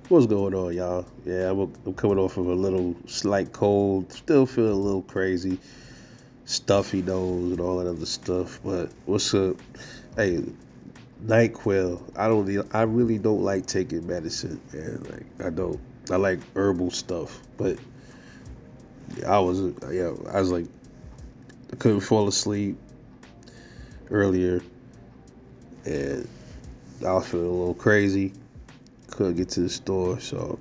What's going on, y'all? Yeah, I'm coming off of a little slight cold. Still feeling a little crazy, stuffy nose and all that other stuff. But what's up? Hey, NyQuil. I really don't like taking medicine, man. Like I don't. I like herbal stuff, but I was like I couldn't fall asleep earlier, and I was feeling a little crazy. Couldn't get to the store, so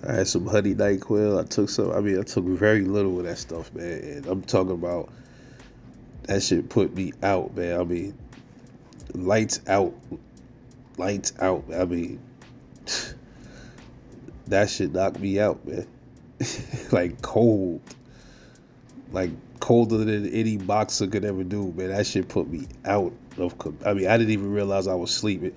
I had some honey NyQuil. I took some. I mean, I took very little of that stuff, man. And I'm talking about that shit put me out, man. I mean, lights out, lights out. I mean, that shit knocked me out, man. Like cold, like colder than any boxer could ever do, man. That shit put me out of. I mean, I didn't even realize I was sleeping.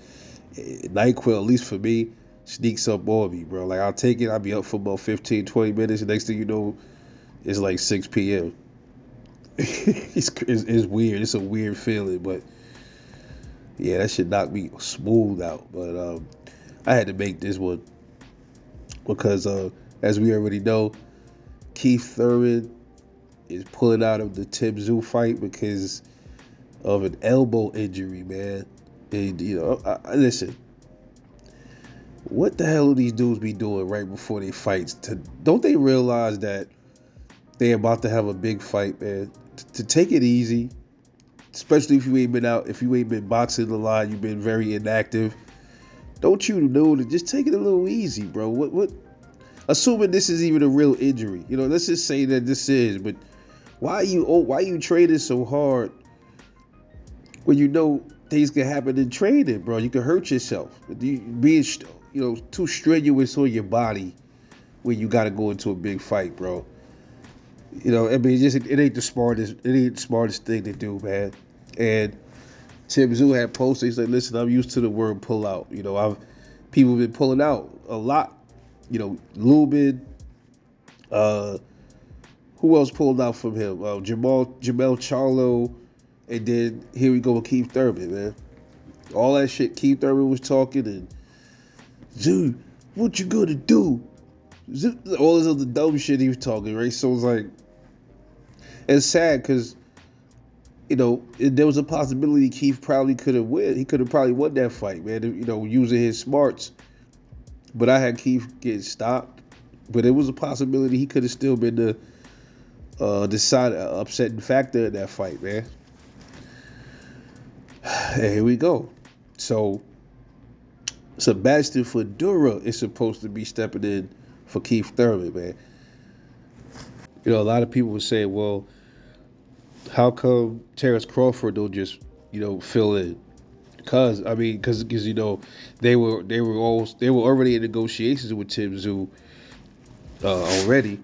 NyQuil, at least for me, sneaks up on me, bro. Like I'll take it. I'll be up for about 15, 20 minutes. The next thing you know, it's like 6 p.m. It's weird. It's a weird feeling, but yeah, that shit knocked me smooth out. But I had to make this one because, as we already know, Keith Thurman is pulling out of the Tszyu fight because of an elbow injury, man. And listen, what the hell do these dudes be doing right before they fights? Don't they realize that they about to have a big fight, man? To take it easy, especially if you ain't been boxing a lot, you've been very inactive. Don't you know to just take it a little easy, bro? What? Assuming this is even a real injury, let's just say that this is. But why are you training so hard when you know things can happen in training, bro? You can hurt yourself. Being too strenuous on your body when you got to go into a big fight, bro. I mean, it ain't the smartest thing to do, man. And Tszyu had posted. He said, "Listen, I'm used to the word pull out. I've people have been pulling out a lot. Lubin. Uh, who else pulled out from him? Jamel Charlo, and then here we go with Keith Thurman, man. All that shit Keith Thurman was talking, and dude, what you gonna do? All this other dumb shit he was talking, right? So it's like, it's sad because there was a possibility Keith probably could have won. He could have probably won that fight, man. Using his smarts. But I had Keith get stopped. But it was a possibility he could have still been the decide upsetting factor in that fight, man. And here we go. So Sebastian Fedora is supposed to be stepping in for Keith Thurman, man. A lot of people would say, well, how come Terrence Crawford don't just fill in? Because they were already in negotiations with Tszyu already.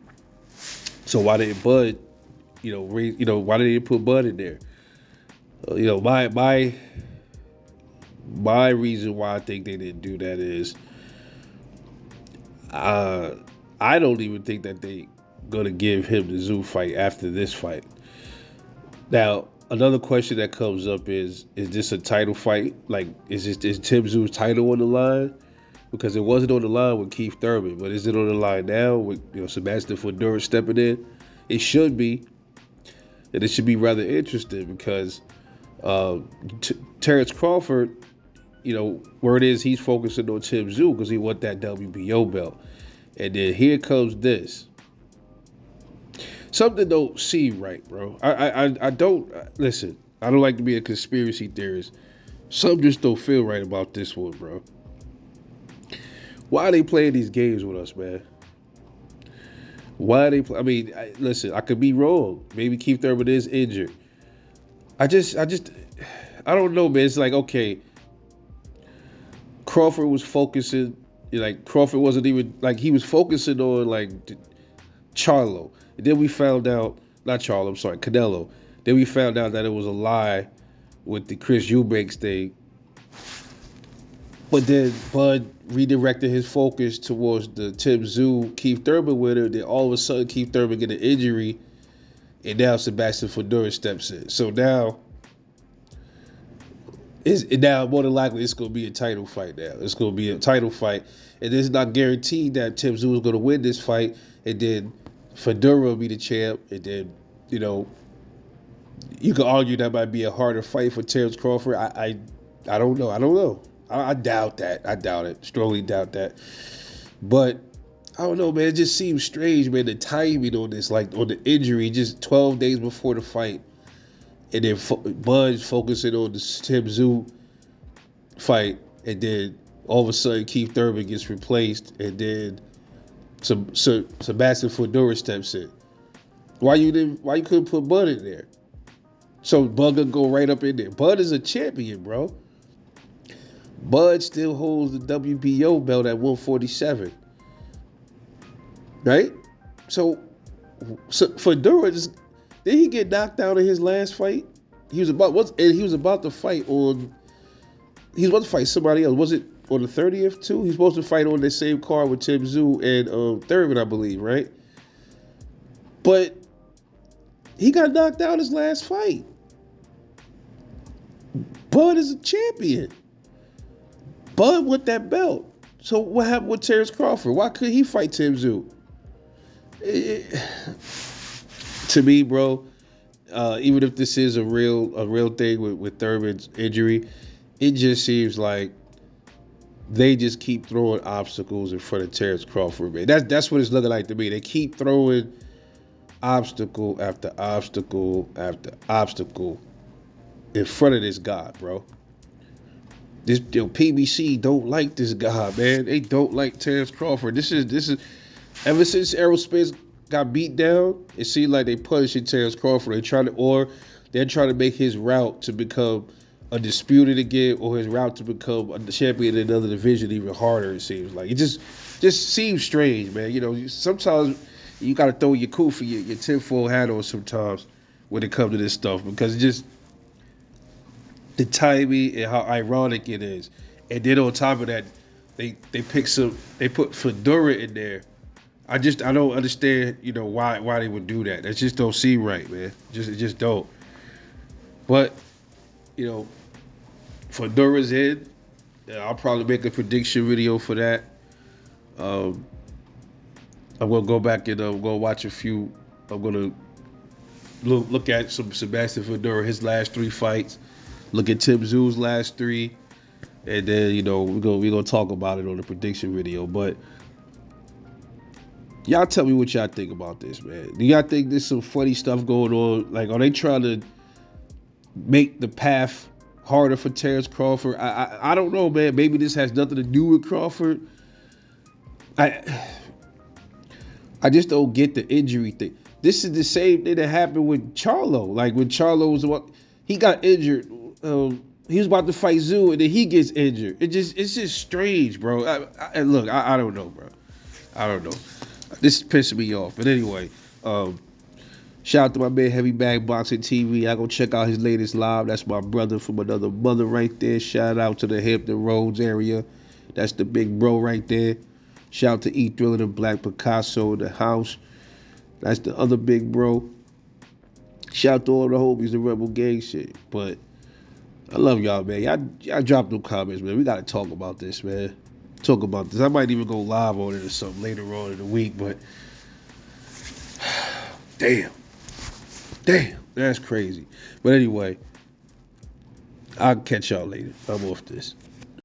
So why didn't Bud, why didn't they put Bud in there? My reason why I think they didn't do that is, uh, I don't even think that they gonna give him the Zoo fight after this fight. Now, another question that comes up is this a title fight? Like, is Tim Zoo's title on the line? Because it wasn't on the line with Keith Thurman, but is it on the line now with Sebastian Fedora stepping in? It should be, and it should be rather interesting because uh, Terrence Crawford, word is he's focusing on Tim Zoo because he want that WBO belt, and then here comes this. Something don't seem right, bro. I don't listen. I don't like to be a conspiracy theorist. Something just don't feel right about this one, bro. Why are they playing these games with us, man? Why are they? Listen. I could be wrong. Maybe Keith Thurman is injured. I don't know, man. It's like, okay, Crawford was focusing. Like Crawford wasn't even like he was focusing on like Charlo. And then we found out, not Charlo, I'm sorry, Canelo. Then we found out that it was a lie with the Chris Eubanks thing. But then Bud redirected his focus towards the Tim Zoo Keith Thurman winner. Then all of a sudden Keith Thurman get an injury, and now Sebastian Fedora steps in. So now It's, now more than likely it's gonna be a title fight. Now it's gonna be a title fight, and it's not guaranteed that Tszyu is gonna win this fight. And then Fedora will be the champ, and then you know you could argue that might be a harder fight for Terrence Crawford. I don't know. I don't know. I doubt that. I doubt it. Strongly doubt that. But I don't know, man. It just seems strange, man. The timing on this, like on the injury, just 12 days before the fight, and then Bud's focusing on the Tszyu fight, and then all of a sudden Keith Thurman gets replaced, and then Sebastian Fedora steps in. Why you couldn't put Bud in there? So Bud could go right up in there. Bud is a champion, bro. Bud still holds the WBO belt at 147. Right? So Fedora just did he get knocked out in his last fight? He was about to fight on. He was about to fight somebody else. Was it on the 30th too? He's supposed to fight on the same card with Tszyu and Thurman, I believe, right? But he got knocked out his last fight. Bud is a champion. Bud with that belt. So what happened with Terrence Crawford? Why couldn't he fight Tszyu? To me, bro, even if this is a real thing with Thurman's injury, it just seems like they just keep throwing obstacles in front of Terrence Crawford, man. That's what it's looking like to me. They keep throwing obstacle after obstacle after obstacle in front of this guy, bro. This PBC don't like this guy, man. They don't like Terrence Crawford. This is ever since Errol Spence got beat down, it seemed like they punishing Terrence Crawford. They're trying to make his route to become undisputed again, or his route to become a champion in another division even harder. It seems like it just seems strange, man. You know, sometimes you got to throw your kufi, your tinfoil hat on sometimes when it comes to this stuff, because it just the timing and how ironic it is. And then on top of that, they put Fedora in there. I don't understand, why they would do that. That just don't seem right, man. It just don't. But, Fedora's in. I'll probably make a prediction video for that. I'm gonna go back and go watch a few. I'm gonna look at some Sebastian Fedora, his last 3 fights. Look at Tszyu's last 3, and then we're gonna talk about it on the prediction video. But y'all tell me what y'all think about this, man. Do y'all think there's some funny stuff going on? Like, are they trying to make the path harder for Terrence Crawford? I don't know, man. Maybe this has nothing to do with Crawford. I just don't get the injury thing. This is the same thing that happened with Charlo. Like when Charlo he got injured. He was about to fight Tszyu, and then he gets injured. It's just strange, bro. Look, I don't know, bro. I don't know. This is pissing me off. But anyway, shout out to my man Heavy Bag Boxing TV. I go check out his latest live. That's my brother from another mother right there. Shout out to the Hampton Roads area. That's the big bro right there. Shout out to E Thriller and Black Picasso in the house. That's the other big bro. Shout out to all the homies, the Rebel Gang shit. But I love y'all, man. Y'all drop them comments, man. We got to talk about this, man. Talk about this. I might even go live on it or something later on in the week, but damn, that's crazy. But anyway, I'll catch y'all later. I'm off this.